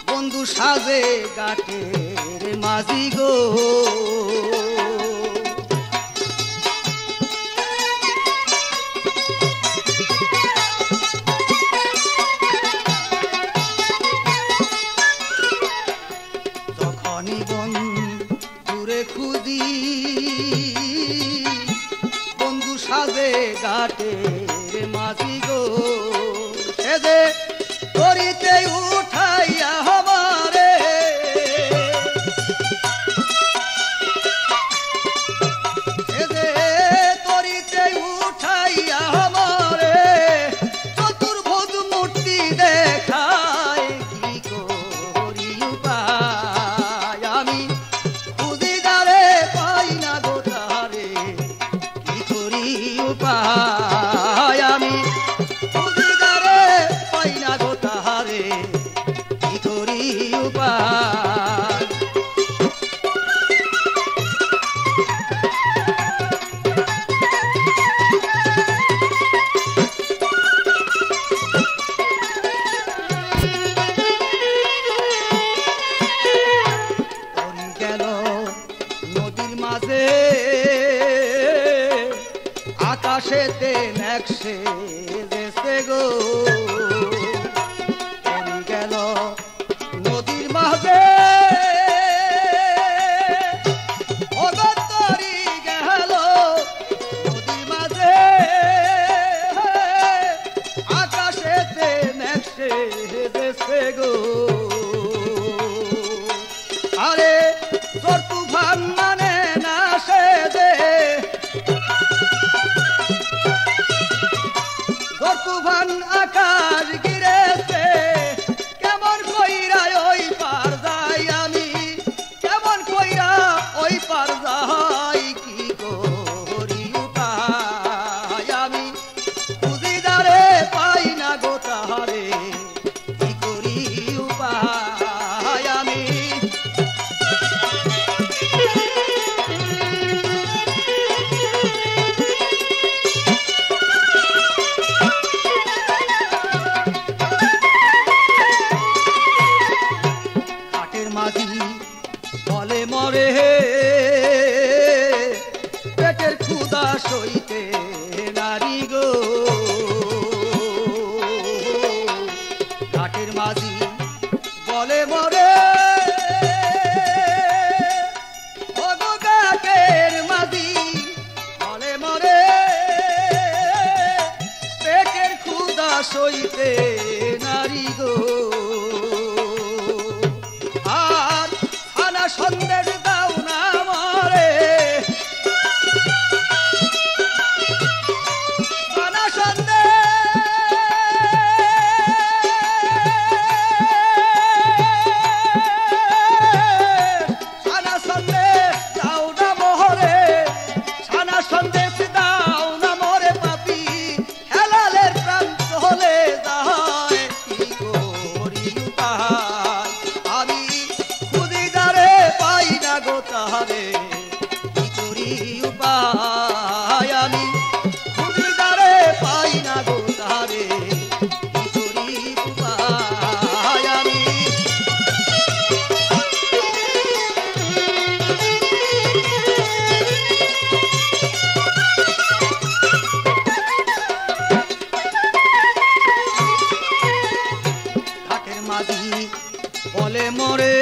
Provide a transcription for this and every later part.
বন্ধু সাজে ঘাটের মাঝি গো যখনই বন্ধুরে খুঁজি বন্ধু সাজে ঘাটের মাঝি গো সেজে করিতে উঠাইয়া হবারে সেজে করিতে উঠাইয়া হবারে চতুর্ভুজ মূর্তি দেখায় কি করি উপায় আমি খুঁজি যারে পাই না গো তারে কি করি উপায় আমি খুঁজি যারে পাই না গো তারে কি করি উপায় পরি গেল নদীর মাঝে আকাশেতে নেকশে দেশে গো পরি গেল নদীর মাঝে তরি গেল নদীর মাঝে আকাশেতে নেকশে দেশে গো আরে তোর তুফান মানে না সে দে তোর তুফান আকাশ গিরেছে কেমন কইরা ওই পার যাই আমি কেমন কইরা ওই পার যাই কি করি উপায় আমি খুঁজি যারে পাই না গো তাহারে কি করি উপায় আমি ঘাটের মাঝি বলে মরে পেটের ক্ষুধা সইতে নারী গো ঘাটের মাঝি বলে মরে ও গো ঘাটের মাঝি বলে মরে পেটের ক্ষুধা সইতে নারী গো আর খানা সন্দেশ দাও না মরে খানা সন্দেশ খানা সন্দেশ দাও না মোহরে খানা সন্দেশ দাও না মরে পাপি হেলালের প্রান্ত হলে যায় কি করি উপায় আমি খুঁজি যারে পাই না গো তাহারে কি করি উপায় আমি খুঁজি যারে পাই না গো তাহারে কি করি উপায় আমি ঘাটের মাঝি বলে মরে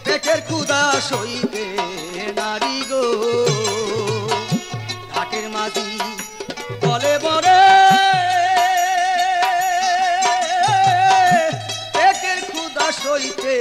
পেটের ক্ষুধা সইতে নারী গো ঘাটের মাঝি বলে মরে পেটের ক্ষুধা সইতে